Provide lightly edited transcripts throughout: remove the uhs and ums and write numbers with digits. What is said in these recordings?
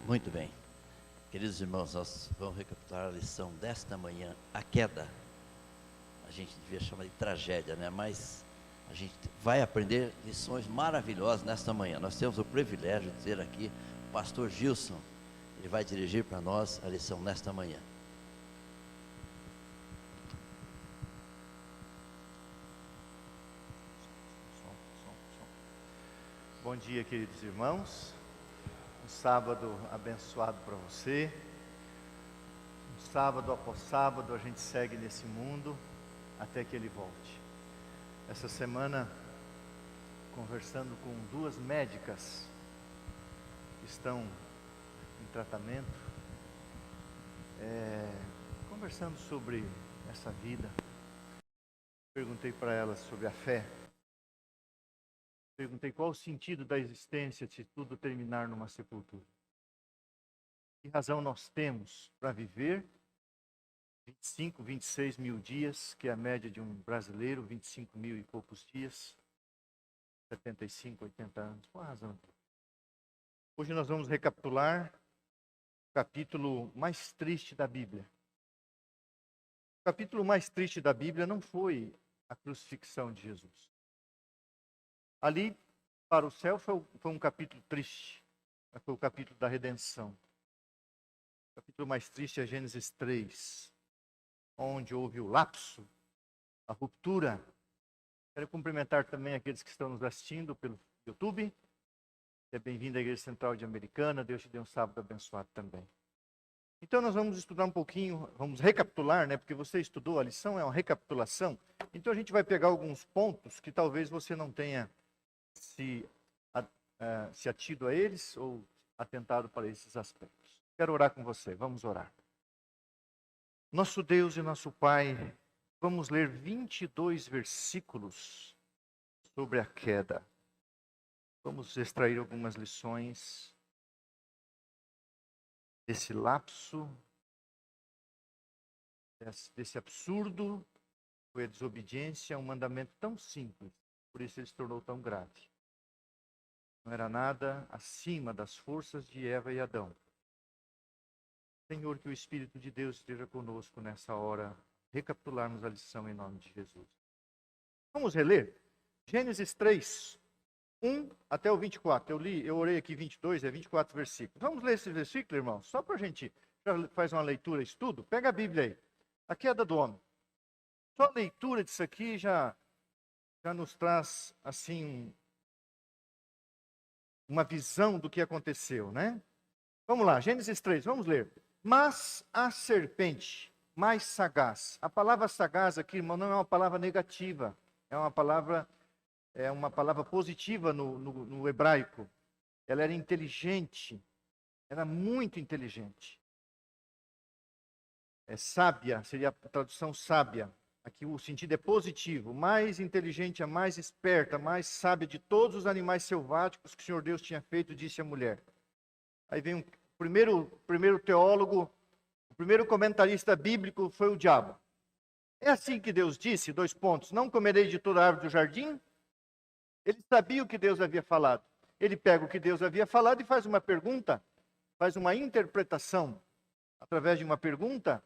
Muito bem. Queridos irmãos, nós vamos recapitular a lição desta manhã, a queda. A gente devia chamar de tragédia, né? Mas a gente vai aprender lições maravilhosas nesta manhã. Nós temos o privilégio de ter aqui o pastor Gilson. Ele vai dirigir para nós a lição nesta manhã. Bom dia, queridos irmãos. Um sábado abençoado para você. Um sábado após sábado a gente segue nesse mundo até que ele volte. Essa semana, conversando com duas médicas que estão em tratamento, conversando sobre essa vida, perguntei para elas sobre a fé. Perguntei qual o sentido da existência se tudo terminar numa sepultura. Que razão nós temos para viver 25, 26 mil dias, que é a média de um brasileiro, 25 mil e poucos dias, 75, 80 anos. Qual a razão? Hoje nós vamos recapitular o capítulo mais triste da Bíblia. O capítulo mais triste da Bíblia não foi a crucifixão de Jesus. Ali, para o céu, foi um capítulo triste. Foi o capítulo da redenção. O capítulo mais triste é Gênesis 3, onde houve o lapso, a ruptura. Quero cumprimentar também aqueles que estão nos assistindo pelo YouTube. Seja bem-vindo à Igreja Central de Americana. Deus te dê um sábado abençoado também. Então nós vamos estudar um pouquinho, vamos recapitular, né? Porque você estudou, a lição é uma recapitulação. Então a gente vai pegar alguns pontos que talvez você não tenha se atido a eles ou atentado para esses aspectos. Quero orar com você, vamos orar. Nosso Deus e nosso Pai, vamos ler 22 versículos sobre a queda. Vamos extrair algumas lições desse lapso, desse absurdo, foi a desobediência a um mandamento tão simples, por isso ele se tornou tão grave. Não era nada acima das forças de Eva e Adão. Senhor, que o Espírito de Deus esteja conosco nessa hora, recapitularmos a lição em nome de Jesus. Vamos reler? Gênesis 3, 1 até o 24. Eu orei aqui 22, 24 versículos. Vamos ler esse versículo, irmãos? Só para a gente já faz uma leitura, estudo. Pega a Bíblia aí. A queda do homem. Só a leitura disso aqui já nos traz, assim, uma visão do que aconteceu, né? Vamos lá, Gênesis 3, vamos ler. Mas a serpente, mais sagaz. A palavra sagaz aqui, irmão, não é uma palavra negativa. É uma palavra positiva no hebraico. Ela era inteligente. Era muito inteligente. Sábia, seria a tradução sábia. Aqui o sentido é positivo. Mais inteligente, a mais esperta, mais sábia de todos os animais selváticos que o Senhor Deus tinha feito, disse a mulher. Aí vem o primeiro teólogo, o primeiro comentarista bíblico foi o diabo. É assim que Deus disse, 2 pontos, não comerei de toda árvore do jardim? Ele sabia o que Deus havia falado. Ele pega o que Deus havia falado e faz uma pergunta, faz uma interpretação. Através de uma pergunta,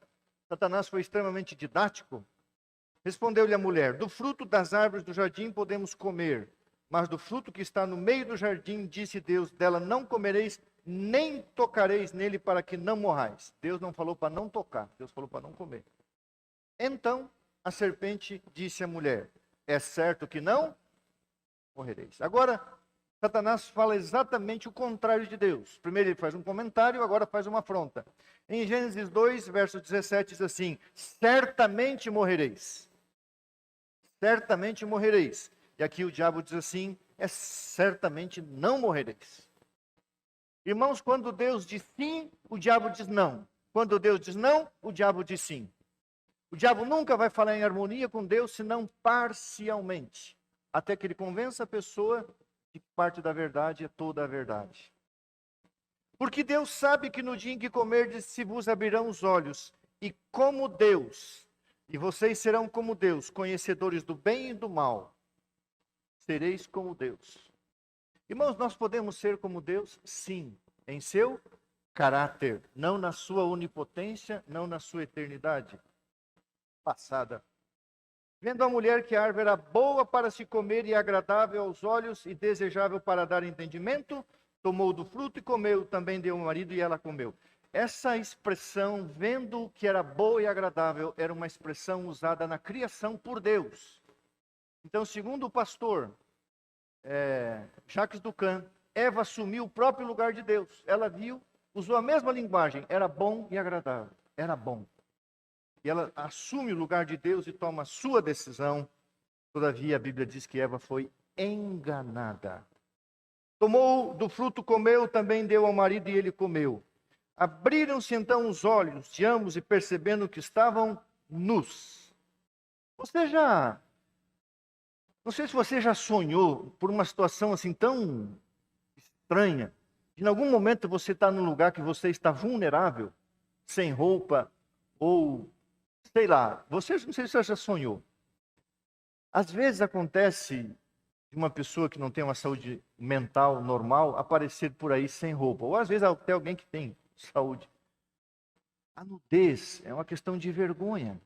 Satanás foi extremamente didático. Respondeu-lhe a mulher, do fruto das árvores do jardim podemos comer, mas do fruto que está no meio do jardim, disse Deus, dela não comereis, nem tocareis nele para que não morrais. Deus não falou para não tocar, Deus falou para não comer. Então a serpente disse à mulher, é certo que não morrereis. Agora, Satanás fala exatamente o contrário de Deus. Primeiro ele faz um comentário, agora faz uma afronta. Em Gênesis 2, verso 17, diz assim, certamente morrereis. Certamente morrereis. E aqui o diabo diz assim, certamente não morrereis. Irmãos, quando Deus diz sim, o diabo diz não. Quando Deus diz não, o diabo diz sim. O diabo nunca vai falar em harmonia com Deus, senão parcialmente. Até que ele convença a pessoa de que parte da verdade é toda a verdade. Porque Deus sabe que no dia em que comerdes se vos abrirão os olhos, e como Deus, e vocês serão como Deus, conhecedores do bem e do mal. Sereis como Deus. Irmãos, nós podemos ser como Deus? Sim, em seu caráter, não na sua onipotência, não na sua eternidade passada. Vendo a mulher que a árvore era boa para se comer e agradável aos olhos e desejável para dar entendimento, tomou do fruto e comeu, também deu ao marido e ela comeu. Essa expressão, vendo que era boa e agradável, era uma expressão usada na criação por Deus. Então, segundo o pastor Jacques Ducan, Eva assumiu o próprio lugar de Deus. Ela viu, usou a mesma linguagem, era bom e agradável, era bom. E ela assume o lugar de Deus e toma a sua decisão. Todavia, a Bíblia diz que Eva foi enganada. Tomou do fruto, comeu, também deu ao marido e ele comeu. Abriram-se então os olhos de ambos e percebendo que estavam nus. Não sei se você já sonhou por uma situação assim tão estranha. Em algum momento você está num lugar que você está vulnerável, sem roupa, ou sei lá, não sei se você já sonhou. Às vezes acontece de uma pessoa que não tem uma saúde mental normal aparecer por aí sem roupa. Ou às vezes até alguém que tem saúde. A nudez é uma questão de vergonha.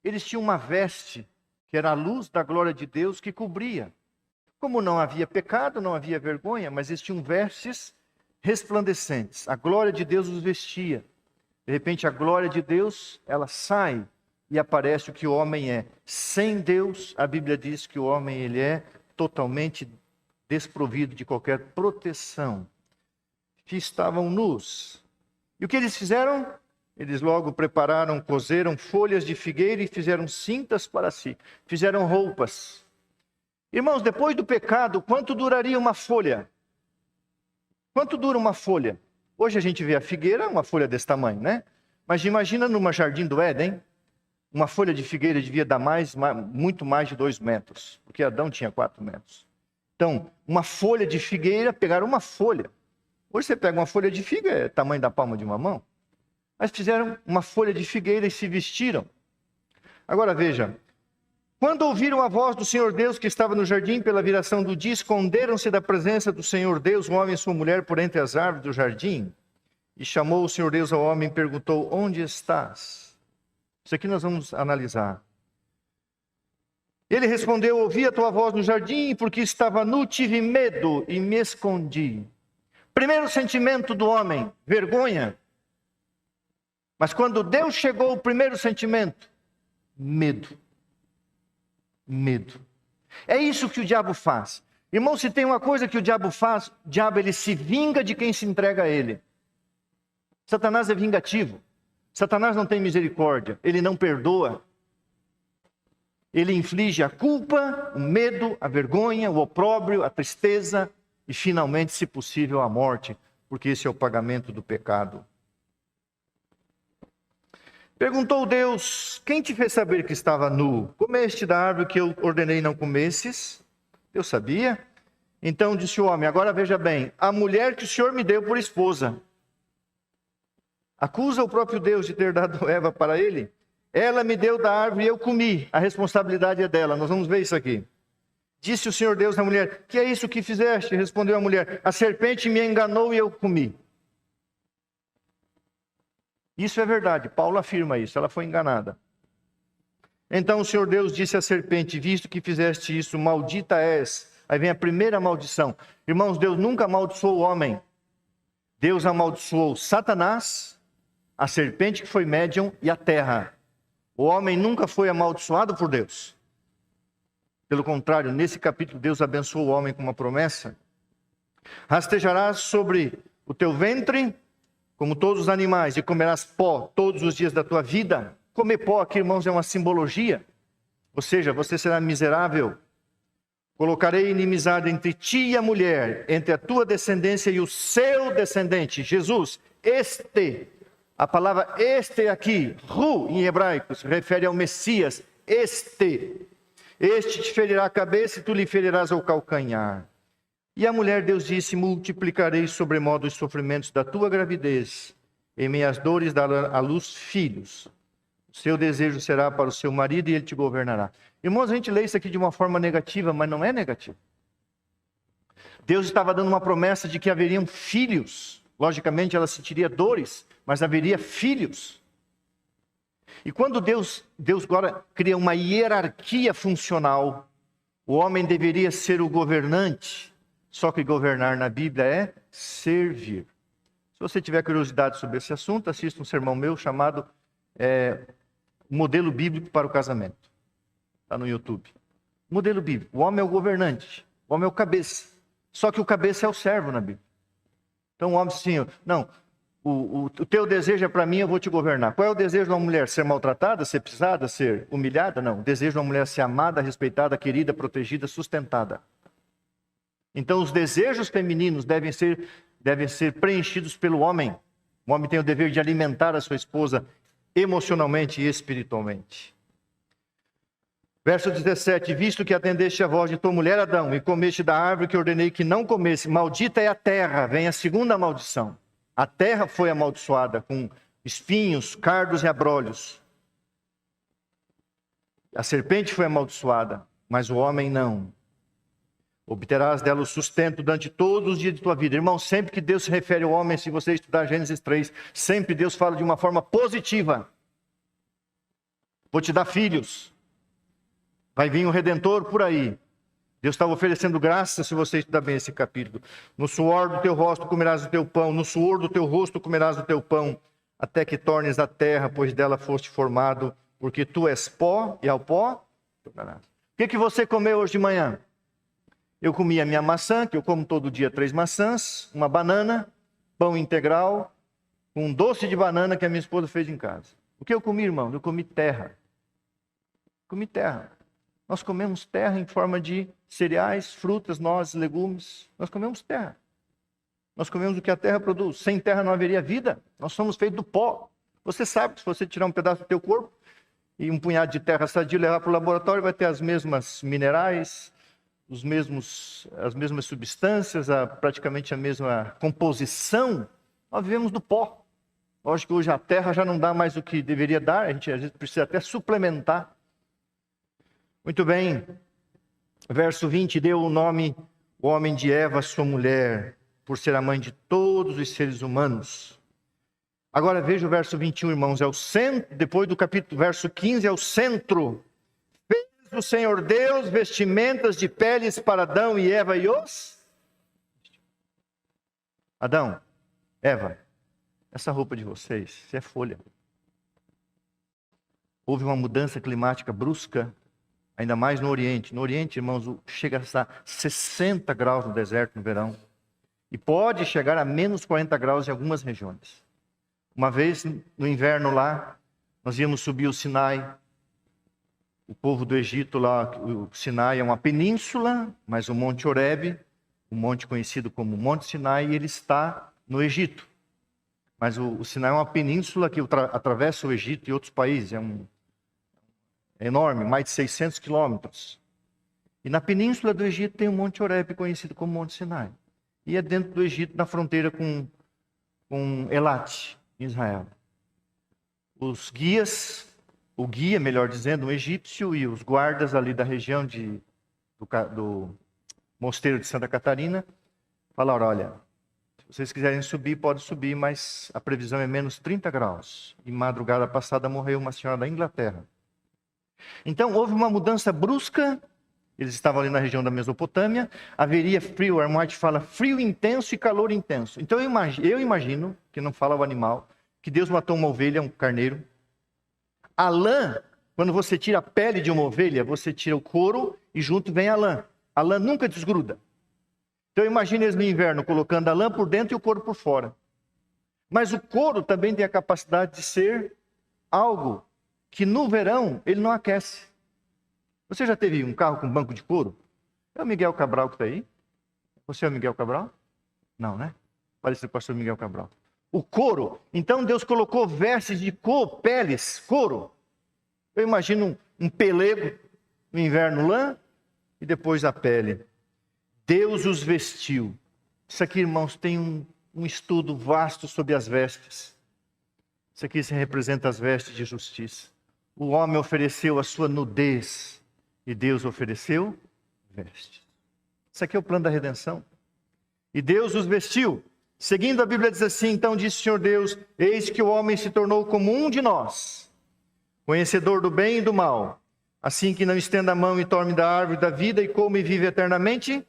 Eles tinham uma veste que era a luz da glória de Deus que cobria. Como não havia pecado, não havia vergonha, mas eles tinham vestes resplandecentes. A glória de Deus os vestia. De repente a glória de Deus, ela sai e aparece o que o homem é. Sem Deus, a Bíblia diz que o homem ele é totalmente desprovido de qualquer proteção. Que estavam nus. E o que eles fizeram? Eles logo prepararam, cozeram folhas de figueira e fizeram cintas para si. Fizeram roupas. Irmãos, depois do pecado, quanto duraria uma folha? Quanto dura uma folha? Hoje a gente vê a figueira, uma folha desse tamanho, né? Mas imagina numa jardim do Éden, uma folha de figueira devia dar muito mais de 2 metros, porque Adão tinha 4 metros. Então, uma folha de figueira, pegaram uma folha. Hoje você pega uma folha de figa, é tamanho da palma de uma mão. Mas fizeram uma folha de figueira e se vestiram. Agora veja, quando ouviram a voz do Senhor Deus que estava no jardim pela viração do dia, esconderam-se da presença do Senhor Deus, o homem e sua mulher, por entre as árvores do jardim. E chamou o Senhor Deus ao homem e perguntou, onde estás? Isso aqui nós vamos analisar. Ele respondeu, ouvi a tua voz no jardim, porque estava nu, tive medo e me escondi. Primeiro sentimento do homem, vergonha. Mas quando Deus chegou, o primeiro sentimento, medo. Medo. É isso que o diabo faz. Irmão, se tem uma coisa que o diabo faz, o diabo ele se vinga de quem se entrega a ele. Satanás é vingativo. Satanás não tem misericórdia. Ele não perdoa. Ele inflige a culpa, o medo, a vergonha, o opróbrio, a tristeza e finalmente, se possível, a morte, porque esse é o pagamento do pecado. Perguntou Deus, quem te fez saber que estava nu? Comeste da árvore que eu ordenei não comesses? Eu sabia. Então disse o homem, agora veja bem, a mulher que o Senhor me deu por esposa. Acusa o próprio Deus de ter dado Eva para ele. Ela me deu da árvore e eu comi. A responsabilidade é dela. Nós vamos ver isso aqui. Disse o Senhor Deus à mulher, que é isso que fizeste? Respondeu a mulher, a serpente me enganou e eu comi. Isso é verdade, Paulo afirma isso, ela foi enganada. Então o Senhor Deus disse à serpente, visto que fizeste isso, maldita és. Aí vem a primeira maldição. Irmãos, Deus nunca amaldiçoou o homem. Deus amaldiçoou Satanás, a serpente que foi médium e a terra. O homem nunca foi amaldiçoado por Deus. Pelo contrário, nesse capítulo Deus abençoou o homem com uma promessa. Rastejarás sobre o teu ventre, como todos os animais, e comerás pó todos os dias da tua vida. Comer pó aqui, irmãos, é uma simbologia. Ou seja, você será miserável. Colocarei inimizade entre ti e a mulher, entre a tua descendência e o seu descendente. Jesus, a palavra este aqui, ru em hebraico, se refere ao Messias. Este te ferirá a cabeça e tu lhe ferirás o calcanhar. E a mulher, Deus disse, multiplicarei sobremodo os sofrimentos da tua gravidez, em meias dores dará à luz filhos. O seu desejo será para o seu marido e ele te governará. Irmãos, a gente lê isso aqui de uma forma negativa, mas não é negativo. Deus estava dando uma promessa de que haveriam filhos. Logicamente, ela sentiria dores, mas haveria filhos. E quando Deus agora cria uma hierarquia funcional, o homem deveria ser o governante, só que governar na Bíblia é servir. Se você tiver curiosidade sobre esse assunto, assista um sermão meu chamado Modelo Bíblico para o Casamento. Está no YouTube. Modelo bíblico. O homem é o governante, o homem é o cabeça. Só que o cabeça é o servo na Bíblia. Então o homem diz assim, não, o teu desejo é para mim, eu vou te governar. Qual é o desejo de uma mulher? Ser maltratada, ser pisada, ser humilhada? Não. O desejo de uma mulher é ser amada, respeitada, querida, protegida, sustentada. Então os desejos femininos devem ser preenchidos pelo homem. O homem tem o dever de alimentar a sua esposa emocionalmente e espiritualmente. Verso 17, visto que atendeste a voz de tua mulher Adão e comeste da árvore que ordenei que não comesse, maldita é a terra, vem a segunda maldição. A terra foi amaldiçoada com espinhos, cardos e abrolhos. A serpente foi amaldiçoada, mas o homem não. Obterás dela o sustento durante todos os dias de tua vida. Irmão, sempre que Deus se refere ao homem, se você estudar Gênesis 3, sempre Deus fala de uma forma positiva. Vou te dar filhos. Vai vir um Redentor por aí. Deus estava oferecendo graça se você estudar bem esse capítulo. No suor do teu rosto comerás o teu pão, no suor do teu rosto comerás o teu pão, até que tornes a terra, pois dela foste formado, porque tu és pó e ao pó tornarás. O que você comeu hoje de manhã? Eu comi a minha maçã, que eu como todo dia 3 maçãs, uma banana, pão integral, um doce de banana que a minha esposa fez em casa. O que eu comi, irmão? Eu comi terra. Comi terra. Nós comemos terra em forma de cereais, frutas, nozes, legumes. Nós comemos terra. Nós comemos o que a terra produz. Sem terra não haveria vida. Nós somos feitos do pó. Você sabe que se você tirar um pedaço do teu corpo e um punhado de terra sadia levar para o laboratório, vai ter as mesmas minerais, as mesmas substâncias, praticamente a mesma composição. Nós vivemos do pó. Lógico que hoje a terra já não dá mais o que deveria dar. A gente às vezes precisa até suplementar. Muito bem, verso 20, deu o nome, o homem de Eva, sua mulher, por ser a mãe de todos os seres humanos. Agora veja o verso 21, irmãos, é o centro, depois do capítulo, verso 15, é o centro. Fez o Senhor Deus vestimentas de peles para Adão e Eva e os... Adão, Eva, essa roupa de vocês, isso é folha. Houve uma mudança climática brusca, ainda mais no Oriente. No Oriente, irmãos, chega a estar 60 graus no deserto no verão. E pode chegar a menos 40 graus em algumas regiões. Uma vez, no inverno lá, nós íamos subir o Sinai. O povo do Egito lá, o Sinai é uma península, mas o Monte Horebe, um monte conhecido como Monte Sinai, ele está no Egito. Mas o Sinai é uma península que atravessa o Egito e outros países. É enorme, mais de 600 quilômetros. E na península do Egito tem o Monte Horebe, conhecido como Monte Sinai. E é dentro do Egito, na fronteira com Elat, em Israel. Os guias, o guia, melhor dizendo, um egípcio, e os guardas ali da região do Mosteiro de Santa Catarina, falaram, olha, se vocês quiserem subir, pode subir, mas a previsão é menos 30 graus. E madrugada passada morreu uma senhora da Inglaterra. Então, houve uma mudança brusca. Eles estavam ali na região da Mesopotâmia. Haveria frio, a Armoite fala frio intenso e calor intenso. Então, eu imagino, que não fala o animal, que Deus matou uma ovelha, um carneiro. A lã, quando você tira a pele de uma ovelha, você tira o couro e junto vem a lã. A lã nunca desgruda. Então, imagine eles no inverno, colocando a lã por dentro e o couro por fora. Mas o couro também tem a capacidade de ser algo que no verão ele não aquece. Você já teve um carro com banco de couro? É o Miguel Cabral que está aí? Você é o Miguel Cabral? Não, né? Parece com o pastor Miguel Cabral. O couro. Então Deus colocou vestes de couro, peles, couro. Eu imagino um pelego, no inverno lã, e depois a pele. Deus os vestiu. Isso aqui, irmãos, tem um estudo vasto sobre as vestes. Isso aqui se representa as vestes de justiça. O homem ofereceu a sua nudez e Deus ofereceu vestes. Isso aqui é o plano da redenção. E Deus os vestiu. Seguindo, a Bíblia diz assim: então disse o Senhor Deus, eis que o homem se tornou como um de nós, conhecedor do bem e do mal. Assim que não estenda a mão e tome da árvore da vida e coma e vive eternamente.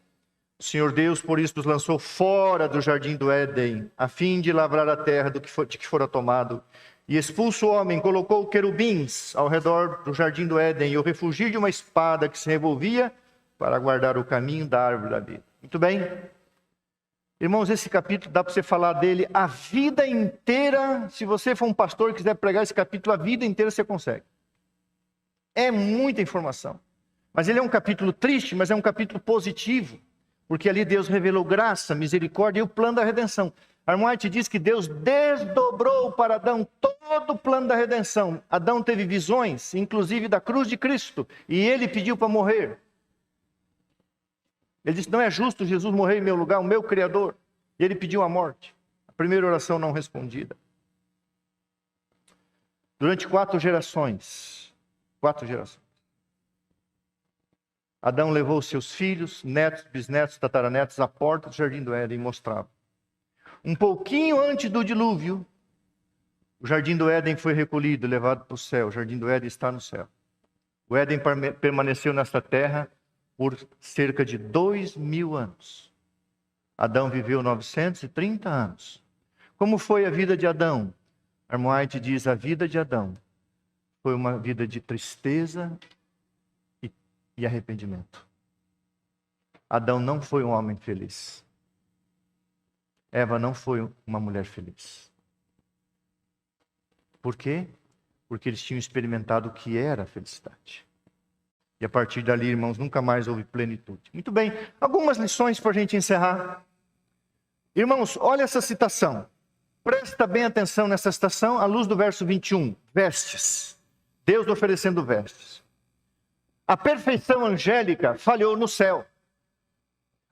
O Senhor Deus, por isso, os lançou fora do jardim do Éden, a fim de lavrar a terra de que fora tomado. E expulso o homem, colocou querubins ao redor do jardim do Éden e o refugio de uma espada que se revolvia para guardar o caminho da árvore da vida. Muito bem. Irmãos, esse capítulo dá para você falar dele a vida inteira. Se você for um pastor e quiser pregar esse capítulo a vida inteira, você consegue. É muita informação. Mas ele é um capítulo triste, mas é um capítulo positivo. Porque ali Deus revelou graça, misericórdia e o plano da redenção. Armoite diz que Deus desdobrou para Adão todo o plano da redenção. Adão teve visões, inclusive da cruz de Cristo, e ele pediu para morrer. Ele disse: não é justo Jesus morrer em meu lugar, o meu Criador. E ele pediu a morte. A primeira oração não respondida. Durante 4 gerações, Adão levou seus filhos, netos, bisnetos, tataranetos à porta do jardim do Éden e mostrava. Um pouquinho antes do dilúvio, o jardim do Éden foi recolhido, levado para o céu. O jardim do Éden está no céu. O Éden permaneceu nesta terra por cerca de 2000 anos. Adão viveu 930 anos. Como foi a vida de Adão? Armoite diz: a vida de Adão foi uma vida de tristeza e arrependimento. Adão não foi um homem feliz. Eva não foi uma mulher feliz. Por quê? Porque eles tinham experimentado o que era a felicidade. E a partir dali, irmãos, nunca mais houve plenitude. Muito bem, algumas lições para a gente encerrar. Irmãos, olha essa citação. Presta bem atenção nessa citação, à luz do verso 21. Vestes. Deus oferecendo vestes. A perfeição angélica falhou no céu.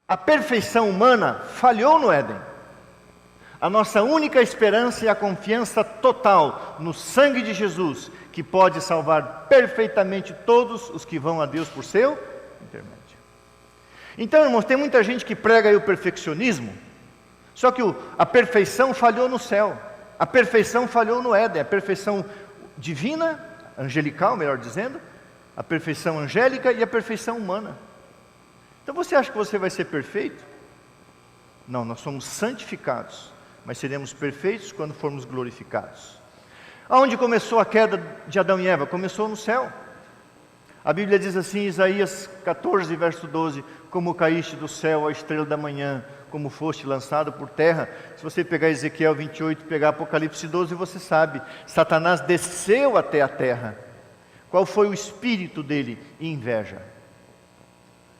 A perfeição humana falhou no Éden. A nossa única esperança é a confiança total no sangue de Jesus, que pode salvar perfeitamente todos os que vão a Deus por seu intermédio. Então, irmãos, tem muita gente que prega aí o perfeccionismo, só que a perfeição falhou no céu, a perfeição falhou no Éden, a perfeição divina, angelical, melhor dizendo, a perfeição angélica e a perfeição humana. Então você acha que você vai ser perfeito? Não, nós somos santificados, mas seremos perfeitos quando formos glorificados. Aonde começou a queda de Adão e Eva? Começou no céu. A Bíblia diz assim, Isaías 14, verso 12: como caíste do céu a estrela da manhã, como foste lançado por terra. Se você pegar Ezequiel 28, pegar Apocalipse 12, você sabe, Satanás desceu até a terra. Qual foi o espírito dele? Inveja.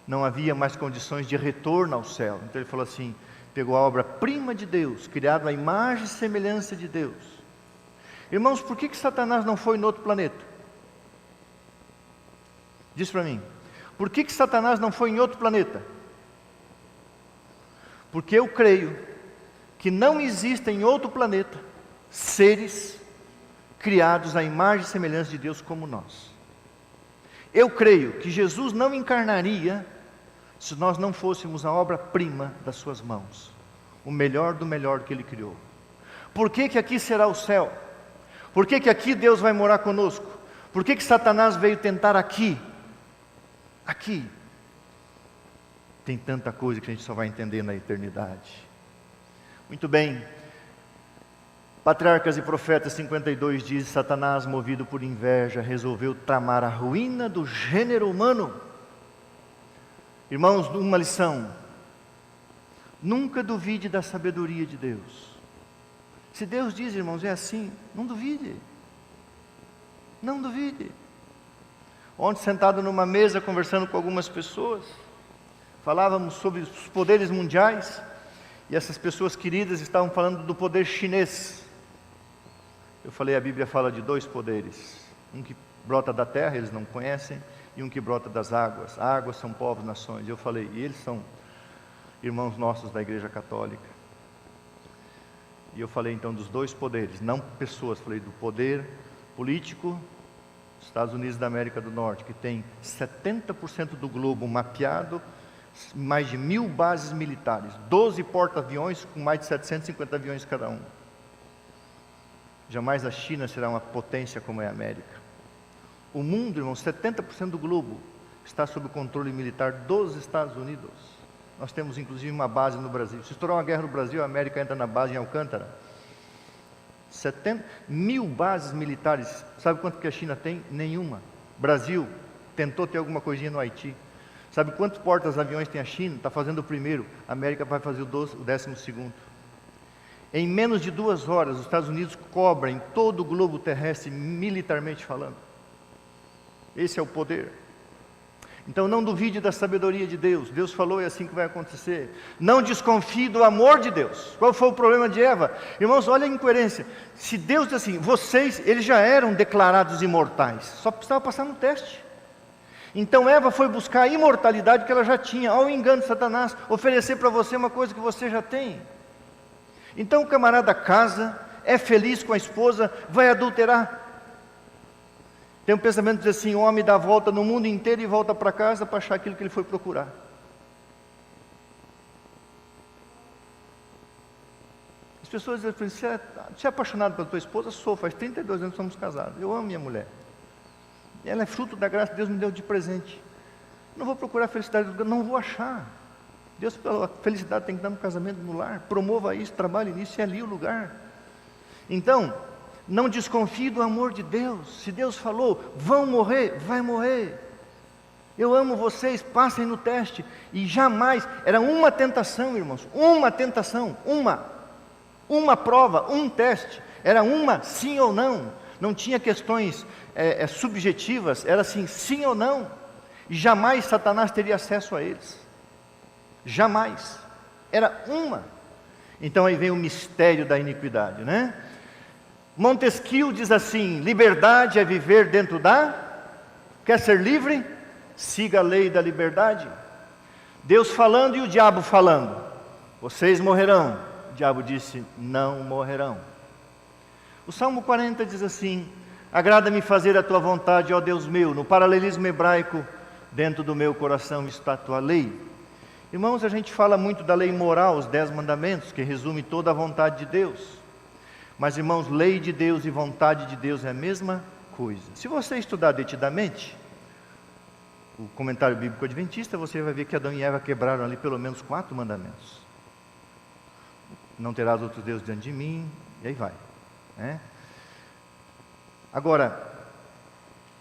Não havia mais condições de retorno ao céu. Então ele falou assim, pegou a obra-prima de Deus, criado à imagem e semelhança de Deus. Irmãos, por que Satanás não foi no outro planeta? Diz para mim. Por que Satanás não foi em outro planeta? Porque eu creio que não existem em outro planeta seres criados à imagem e semelhança de Deus como nós. Eu creio que Jesus não encarnaria se nós não fôssemos a obra-prima das suas mãos, o melhor do melhor que Ele criou. Por que aqui será o céu? Por que aqui Deus vai morar conosco? Por que Satanás veio tentar aqui? Aqui. Tem tanta coisa que a gente só vai entender na eternidade. Muito bem. Patriarcas e Profetas 52 diz: Satanás, movido por inveja, resolveu tramar a ruína do gênero humano. Irmãos, uma lição: nunca duvide da sabedoria de Deus. Se Deus diz, irmãos, é assim, não duvide. Não duvide. Ontem, sentado numa mesa, conversando com algumas pessoas, falávamos sobre os poderes mundiais, e essas pessoas queridas estavam falando do poder chinês. Eu falei, a Bíblia fala de 2 poderes, um que brota da terra, eles não conhecem, e um que brota das águas. Águas são povos, nações. Eu falei, e eles são irmãos nossos da Igreja Católica. E eu falei então dos 2 poderes, não pessoas, falei do poder político, Estados Unidos da América do Norte, que tem 70% do globo mapeado, mais de 1.000 bases militares, 12 porta-aviões com mais de 750 aviões cada um. Jamais a China será uma potência como é a América. O mundo, irmãos, 70% do globo está sob o controle militar dos Estados Unidos. Nós temos inclusive uma base no Brasil. Se estourar uma guerra no Brasil, a América entra na base em Alcântara. 70.000 bases militares. Sabe quanto que a China tem? Nenhuma. Brasil tentou ter alguma coisinha no Haiti. Sabe quantos portas-aviões tem a China? Está fazendo o primeiro. A América vai fazer o 12º. Em menos de 2 horas, os Estados Unidos cobrem todo o globo terrestre, militarmente falando. Esse é o poder. Então não duvide da sabedoria de Deus. Deus falou e é assim que vai acontecer. Não desconfie do amor de Deus. Qual foi o problema de Eva? Irmãos, olha a incoerência. Se Deus diz assim, vocês, eles já eram declarados imortais, só precisava passar no teste. Então Eva foi buscar a imortalidade que ela já tinha, ao engano de Satanás, oferecer para você uma coisa que você já tem. Então o camarada casa, é feliz com a esposa, vai adulterar. Tem um pensamento que diz assim, o homem dá a volta no mundo inteiro e volta para casa para achar aquilo que ele foi procurar. As pessoas dizem assim, você é apaixonado pela tua esposa? Sou, faz 32 anos que somos casados, eu amo minha mulher. Ela é fruto da graça que Deus me deu de presente. Não vou procurar a felicidade, não vou achar. Deus, a felicidade tem que dar no casamento, no lar. Promova isso, trabalhe nisso, é ali o lugar. Então, não desconfie do amor de Deus. Se Deus falou, vão morrer, vai morrer. Eu amo vocês, passem no teste. E jamais, era uma tentação, irmãos, uma tentação, uma prova, um teste. Era uma, sim ou não. Não tinha questões subjetivas, era assim, sim ou não. E jamais Satanás teria acesso a eles. Jamais. Era uma. Então aí vem o mistério da iniquidade, né? Montesquieu diz assim, liberdade é viver dentro da... Quer ser livre? Siga a lei da liberdade. Deus falando e o diabo falando. Vocês morrerão. O diabo disse, não morrerão. O Salmo 40 diz assim, agrada-me fazer a tua vontade, ó Deus meu. No paralelismo hebraico, dentro do meu coração está a tua lei. Irmãos, a gente fala muito da lei moral, os 10 mandamentos, que resume toda a vontade de Deus. Mas, irmãos, lei de Deus e vontade de Deus é a mesma coisa. Se você estudar detidamente o comentário bíblico adventista, você vai ver que Adão e Eva quebraram ali pelo menos 4 mandamentos. Não terás outros deuses diante de mim, e aí vai, né? Agora,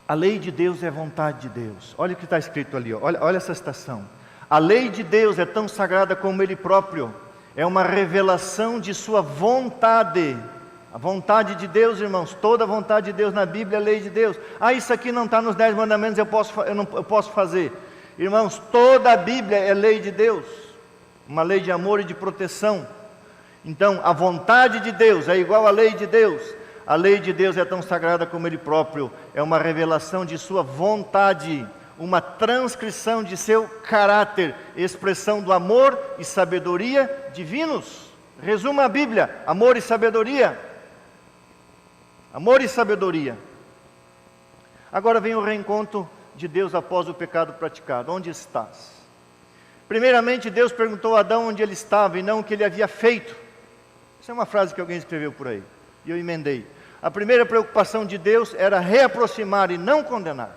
a lei de Deus é a vontade de Deus. Olha o que está escrito ali, ó. Olha essa citação. A lei de Deus é tão sagrada como Ele próprio. É uma revelação de sua vontade. A vontade de Deus, irmãos, toda a vontade de Deus na Bíblia é a lei de Deus. Ah, isso aqui não está nos 10 mandamentos, eu posso fazer. Irmãos, toda a Bíblia é lei de Deus. Uma lei de amor e de proteção. Então, a vontade de Deus é igual à lei de Deus. A lei de Deus é tão sagrada como Ele próprio. É uma revelação de sua vontade. Uma transcrição de seu caráter. Expressão do amor e sabedoria divinos. Resuma a Bíblia, amor e sabedoria. Amor e sabedoria. Agora vem o reencontro de Deus após o pecado praticado. Onde estás? Primeiramente Deus perguntou a Adão onde ele estava e não o que ele havia feito. Essa é uma frase que alguém escreveu por aí, e eu emendei. A primeira preocupação de Deus era reaproximar e não condenar.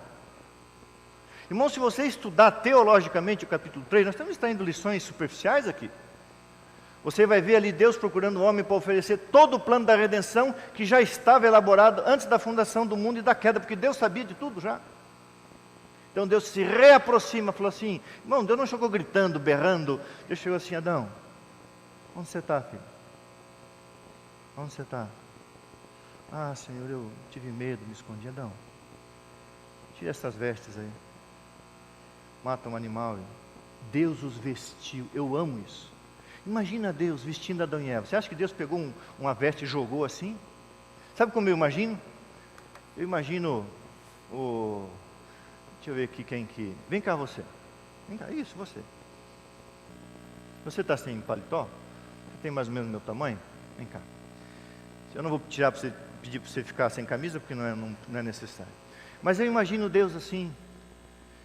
Irmão, se você estudar teologicamente o capítulo 3, nós estamos extraindo lições superficiais aqui. Você vai ver ali Deus procurando o homem para oferecer todo o plano da redenção que já estava elaborado antes da fundação do mundo e da queda, porque Deus sabia de tudo já. Então Deus se reaproxima, falou assim, irmão, Deus não chegou gritando, berrando, Deus chegou assim, Adão, onde você está, filho? Onde você está? Ah, Senhor, eu tive medo, me escondi. Adão, tira essas vestes aí, mata um animal. Deus os vestiu, eu amo isso. Imagina Deus vestindo Adão e Eva. Você acha que Deus pegou uma veste e jogou assim? Sabe como eu imagino? Eu imagino o... Deixa eu ver aqui quem que... Vem cá você. Vem cá, isso, você. Você está sem paletó? Você tem mais ou menos o meu tamanho? Vem cá. Eu não vou tirar para você, pedir para você ficar sem camisa, porque não é necessário. Mas eu imagino Deus assim,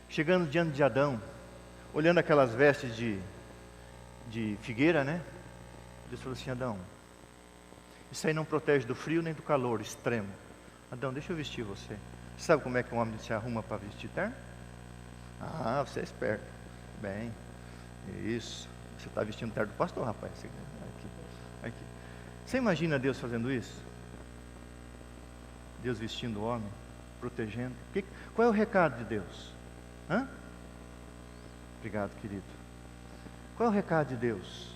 chegando diante de Adão, olhando aquelas vestes de figueira, né? Deus falou assim: Adão, isso aí não protege do frio nem do calor extremo. Adão, deixa eu vestir você. Sabe como é que um homem se arruma para vestir terno? Ah, você é esperto. Bem, isso. Você está vestindo terno do pastor, rapaz. Aqui. Você imagina Deus fazendo isso? Deus vestindo o homem, protegendo. Qual é o recado de Deus? Hã? Obrigado, querido. Qual é o recado de Deus?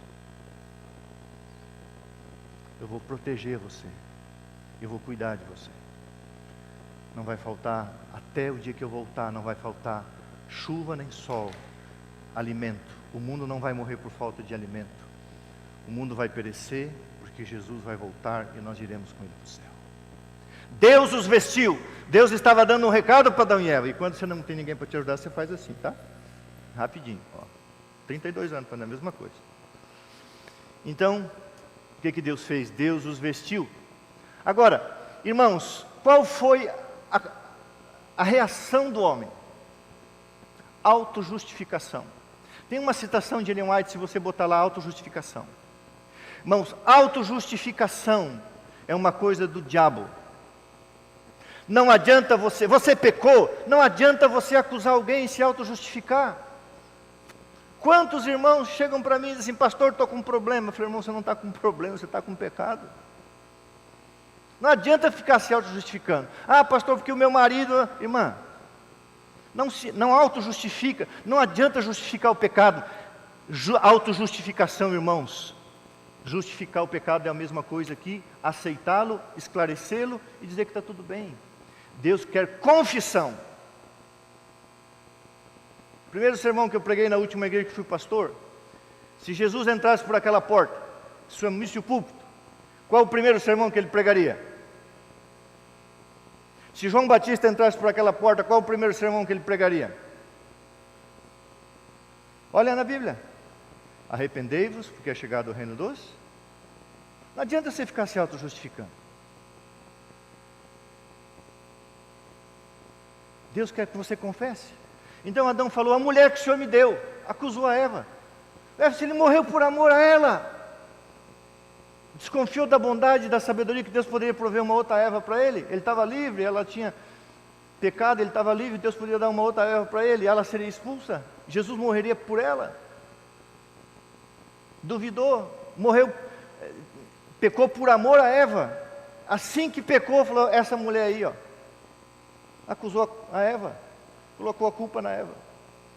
Eu vou proteger você. Eu vou cuidar de você. Não vai faltar, até o dia que eu voltar, não vai faltar chuva nem sol, alimento. O mundo não vai morrer por falta de alimento. O mundo vai perecer, porque Jesus vai voltar e nós iremos com Ele para o céu. Deus os vestiu. Deus estava dando um recado para Adão e Eva. E quando você não tem ninguém para te ajudar, você faz assim, tá? Rapidinho, ó. 32 anos fazendo a mesma coisa. Então, o que Deus fez? Deus os vestiu. Agora, irmãos, qual foi a reação do homem? Autojustificação. Tem uma citação de Ellen White, se você botar lá, autojustificação. Irmãos, autojustificação é uma coisa do diabo. Não adianta você pecou, não adianta você acusar alguém e se autojustificar. Quantos irmãos chegam para mim e dizem assim: pastor, estou com um problema. Eu falei: irmão, você não está com um problema, você está com um pecado. Não adianta ficar se auto-justificando. Ah, pastor, porque o meu marido... Irmã, não auto-justifica. Não adianta justificar o pecado. Auto-justificação, irmãos. Justificar o pecado é a mesma coisa que aceitá-lo, esclarecê-lo e dizer que está tudo bem. Deus quer confissão. O primeiro sermão que eu preguei na última igreja que fui pastor, se Jesus entrasse por aquela porta, assumisse o púlpito, qual o primeiro sermão que ele pregaria? Se João Batista entrasse por aquela porta, qual o primeiro sermão que ele pregaria? Olha na Bíblia: arrependei-vos, porque é chegado o reino dos... Não adianta você ficar se auto-justificando. Deus quer que você confesse. Então Adão falou: a mulher que o Senhor me deu, acusou a Eva. Se ele morreu por amor a ela, desconfiou da bondade e da sabedoria que Deus poderia prover uma outra Eva para ele. Ele estava livre, ela tinha pecado, ele estava livre, Deus poderia dar uma outra Eva para ele, e ela seria expulsa. Jesus morreria por ela. Duvidou, morreu, pecou por amor a Eva. Assim que pecou, falou: essa mulher aí, ó, acusou a Eva, colocou a culpa na Eva.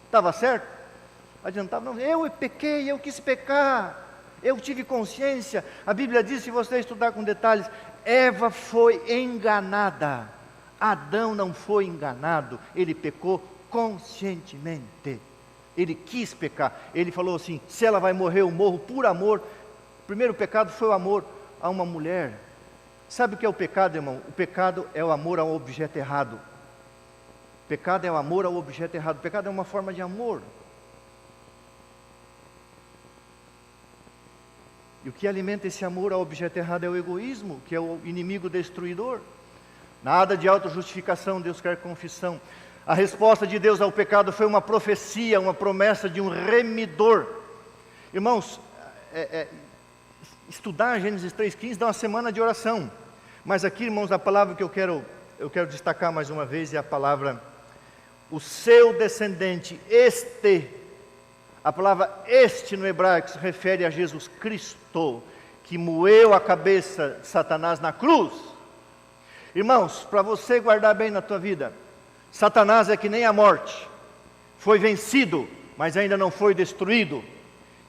Estava certo? Adiantava? Não, eu pequei, eu quis pecar, eu tive consciência. A Bíblia diz, se você estudar com detalhes, Eva foi enganada, Adão não foi enganado, ele pecou conscientemente, ele quis pecar. Ele falou assim: se ela vai morrer, eu morro por amor. O primeiro pecado foi o amor a uma mulher. Sabe o que é o pecado, irmão? O pecado é o amor ao objeto errado. O pecado é o amor ao objeto errado. O pecado é uma forma de amor. E o que alimenta esse amor ao objeto errado é o egoísmo, que é o inimigo destruidor. Nada de autojustificação, Deus quer confissão. A resposta de Deus ao pecado foi uma profecia, uma promessa de um remidor. Irmãos, estudar Gênesis 3,15 dá uma semana de oração. Mas aqui, irmãos, a palavra que eu quero destacar mais uma vez é a palavra, o seu descendente, este. A palavra este no hebraico se refere a Jesus Cristo, que moeu a cabeça de Satanás na cruz. Irmãos, para você guardar bem na tua vida, Satanás é que nem a morte, foi vencido, mas ainda não foi destruído.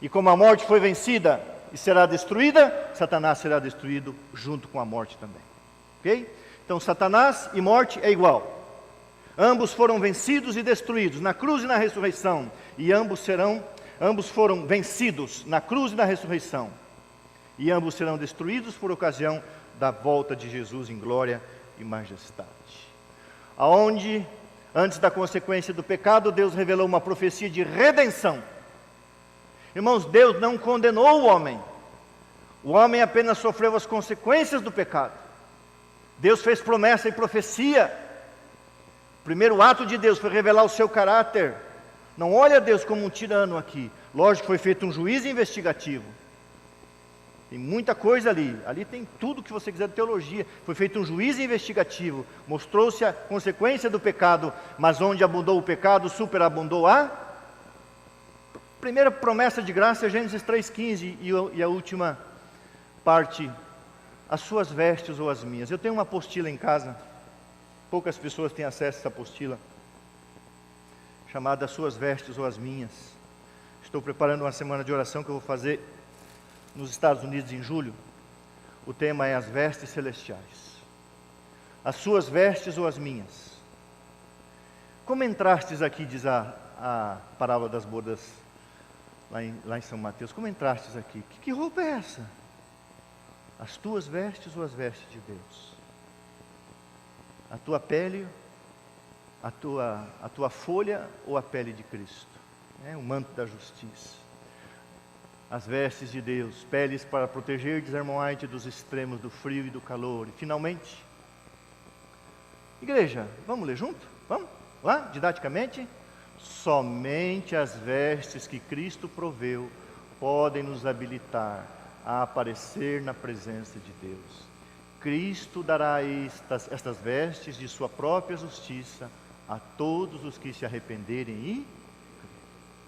E como a morte foi vencida e será destruída, Satanás será destruído junto com a morte também. Ok? Então Satanás e morte é igual. Ambos foram vencidos e destruídos na cruz e na ressurreição, e ambos foram vencidos na cruz e na ressurreição, e ambos serão destruídos por ocasião da volta de Jesus em glória e majestade. Aonde, antes da consequência do pecado, Deus revelou uma profecia de redenção. Irmãos, Deus não condenou o homem apenas sofreu as consequências do pecado. Deus fez promessa e profecia. O primeiro ato de Deus foi revelar o seu caráter. Não olha Deus como um tirano aqui. Lógico que foi feito um juízo investigativo. Tem muita coisa ali. Ali tem tudo que você quiser de teologia. Foi feito um juízo investigativo. Mostrou-se a consequência do pecado. Mas onde abundou o pecado, superabundou a primeira promessa de graça é Gênesis 3,15. E a última parte, as suas vestes ou as minhas. Eu tenho uma apostila em casa. Poucas pessoas têm acesso a essa apostila. Chamada As Suas Vestes ou as Minhas. Estou preparando uma semana de oração que eu vou fazer nos Estados Unidos em julho. O tema é as vestes celestiais. As suas vestes ou as minhas? Como entrastes aqui, diz a parábola das bodas, lá em São Mateus, como entrastes aqui? Que roupa é essa? As tuas vestes ou as vestes de Deus? A tua pele, a tua folha ou a pele de Cristo? O manto da justiça. As vestes de Deus, peles para proteger, desarmoar-te dos extremos do frio e do calor. E finalmente, igreja, vamos ler junto? Vamos? Lá, didaticamente? Somente as vestes que Cristo proveu podem nos habilitar a aparecer na presença de Deus. Cristo dará estas vestes de sua própria justiça a todos os que se arrependerem e...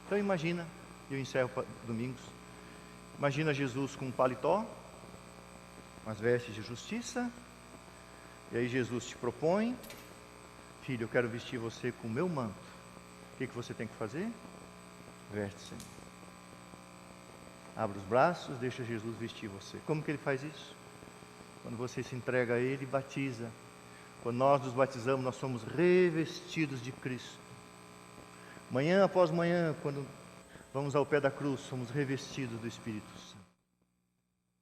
Então imagina, eu encerro domingos, imagina Jesus com um paletó, umas vestes de justiça, e aí Jesus te propõe, filho, eu quero vestir você com o meu manto. O que você tem que fazer? Veste-se. Abre os braços, deixa Jesus vestir você. Como que ele faz isso? Quando você se entrega a ele, batiza. Quando nós nos batizamos, nós somos revestidos de Cristo. Manhã após manhã, quando vamos ao pé da cruz, somos revestidos do Espírito Santo.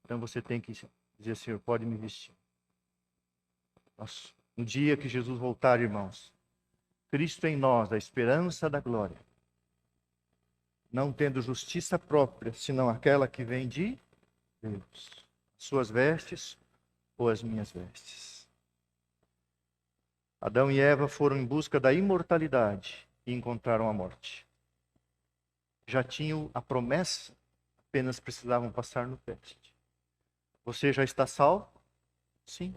Então você tem que dizer, Senhor, pode me vestir. No dia que Jesus voltar, irmãos, Cristo em nós, a esperança da glória, não tendo justiça própria, senão aquela que vem de Deus. Suas vestes ou as minhas vestes. Adão e Eva foram em busca da imortalidade e encontraram a morte. Já tinham a promessa, apenas precisavam passar no teste. Você já está salvo? Sim,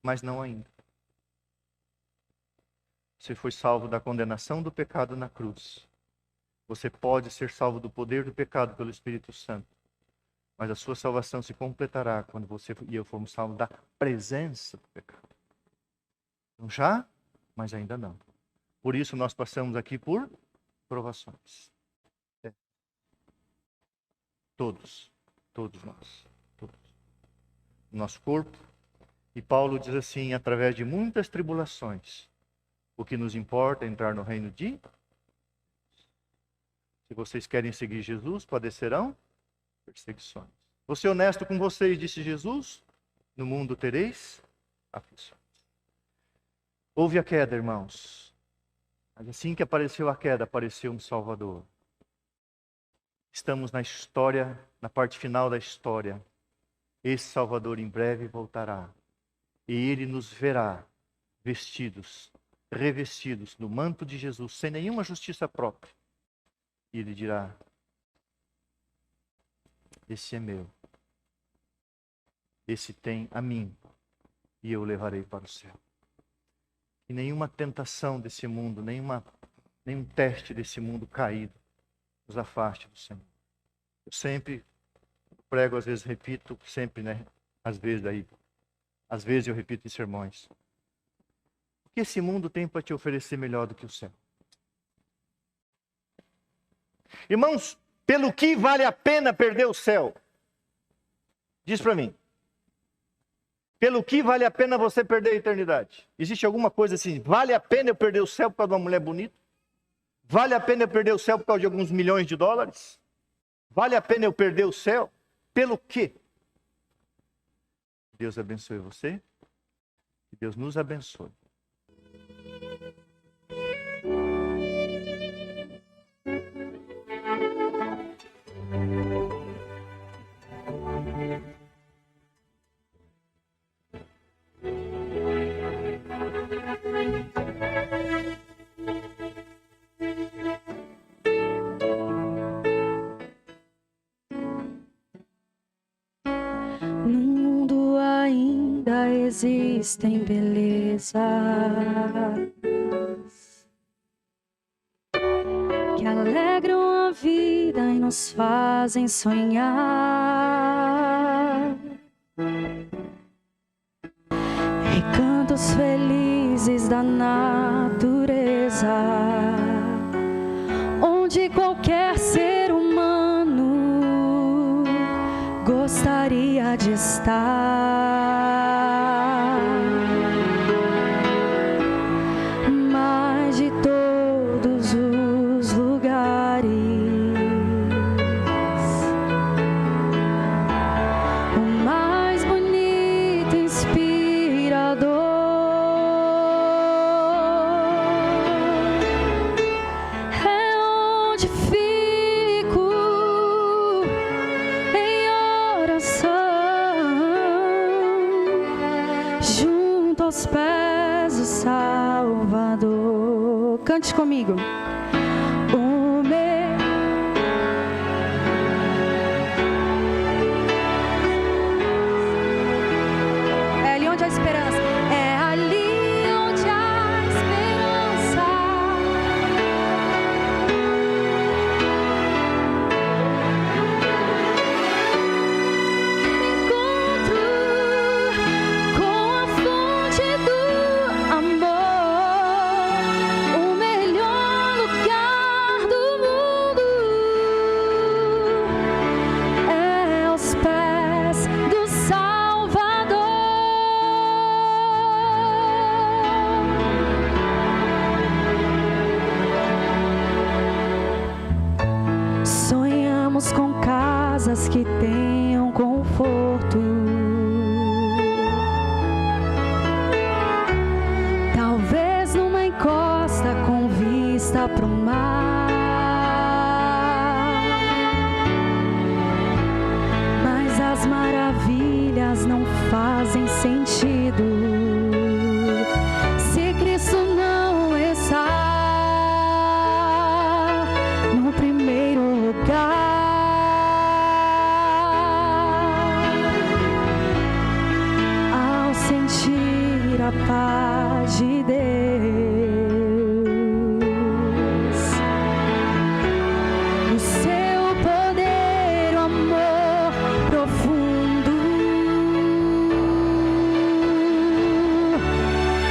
mas não ainda. Você foi salvo da condenação do pecado na cruz. Você pode ser salvo do poder do pecado pelo Espírito Santo. Mas a sua salvação se completará quando você e eu formos salvos da presença do pecado. Então já, mas ainda não. Por isso nós passamos aqui por provações. Todos nós. Todos. Nosso corpo. E Paulo diz assim, através de muitas tribulações, o que nos importa é entrar no reino de... Se vocês querem seguir Jesus, padecerão perseguições. Vou ser honesto com vocês, disse Jesus, no mundo tereis aflições. Houve a queda, irmãos. Mas assim que apareceu a queda, apareceu um Salvador. Estamos na história, na parte final da história. Esse Salvador em breve voltará. E Ele nos verá vestidos, revestidos no manto de Jesus, sem nenhuma justiça própria. E Ele dirá, esse é meu. Esse tem a mim. E eu o levarei para o céu. E nenhuma tentação desse mundo, nenhum teste desse mundo caído nos afaste do Senhor. Eu sempre prego, às vezes repito, sempre, né? Às vezes eu repito em sermões. O que esse mundo tem para te oferecer melhor do que o céu? Irmãos, pelo que vale a pena perder o céu? Diz para mim. Pelo que vale a pena você perder a eternidade? Existe alguma coisa assim, vale a pena eu perder o céu por causa de uma mulher bonita? Vale a pena eu perder o céu por causa de alguns milhões de dólares? Vale a pena eu perder o céu? Pelo quê? Deus abençoe você. Que Deus nos abençoe. ainda existem belezas que alegram a vida e nos fazem sonhar. Recantos felizes da natureza, onde qualquer ser humano gostaria de estar. Mas de todos os lugares, o mais bonito e inspirador é onde fico em oração, junto aos pés do Salvador. Cante comigo. O meu é ali onde há esperança. É ali onde há esperança. Encontro com a fonte do amor, o melhor lugar do mundo é aos pés do Salvador. Sonhamos com casas que tenham conforto, talvez numa encosta com vista pro mar. Mas as maravilhas não fazem sentido se Cristo não está no primeiro lugar. Ao sentir a paz de Deus, o seu poder, o amor profundo,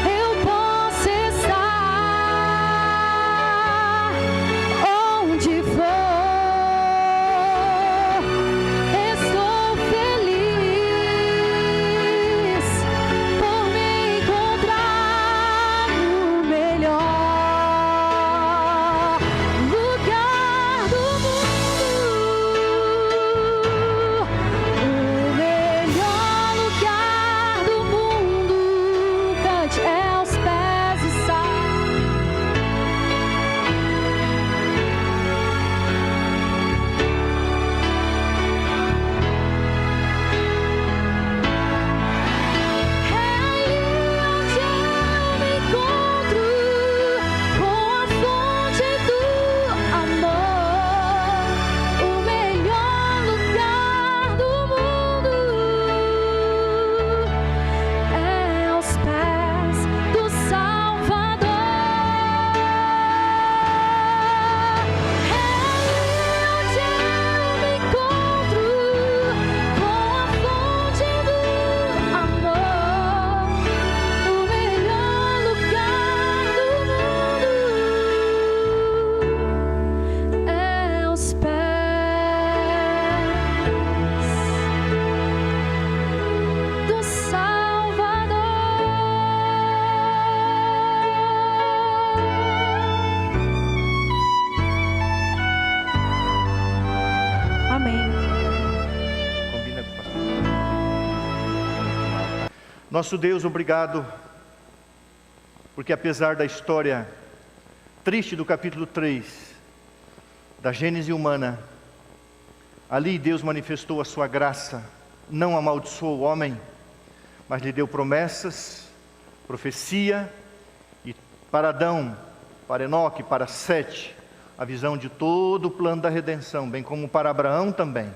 eu posso estar onde for. Estou feliz por me encontrar no melhor lugar do mundo. O melhor lugar do mundo, cante, é aos pés do É ali onde eu me encontro com a fonte do amor, o melhor lugar do mundo é aos pés do Salvador. É ali onde eu me encontro com a fonte do amor, o melhor lugar do mundo é aos pés do Salvador. Amém. Combina com o pastor. Nosso Deus, obrigado, porque apesar da história triste do capítulo 3, da Gênese humana, ali Deus manifestou a sua graça, não amaldiçoou o homem, mas lhe deu promessas, profecia, e para Adão, para Enoque, para Sete, a visão de todo o plano da redenção, bem como para Abraão também.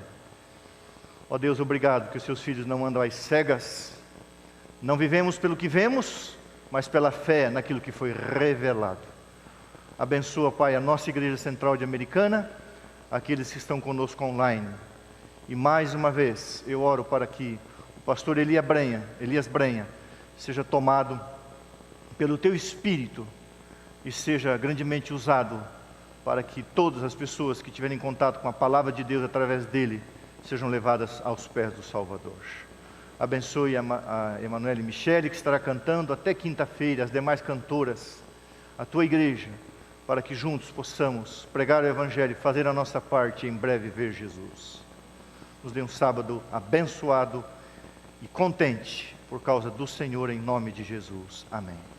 Ó Deus, obrigado que os seus filhos não andam às cegas, Não vivemos pelo que vemos, mas pela fé naquilo que foi revelado. Abençoa, Pai, a nossa Igreja Central de Americana, aqueles que estão conosco online. E mais uma vez, eu oro para que o pastor Elias Brenha, seja tomado pelo Teu Espírito e seja grandemente usado para que todas as pessoas que tiverem contato com a palavra de Deus através dele, sejam levadas aos pés do Salvador. Abençoe a Emanuele Michele, que estará cantando até quinta-feira, as demais cantoras, a Tua Igreja, para que juntos possamos pregar o Evangelho e fazer a nossa parte e em breve ver Jesus. Nos dê um sábado abençoado e contente por causa do Senhor, em nome de Jesus. Amém.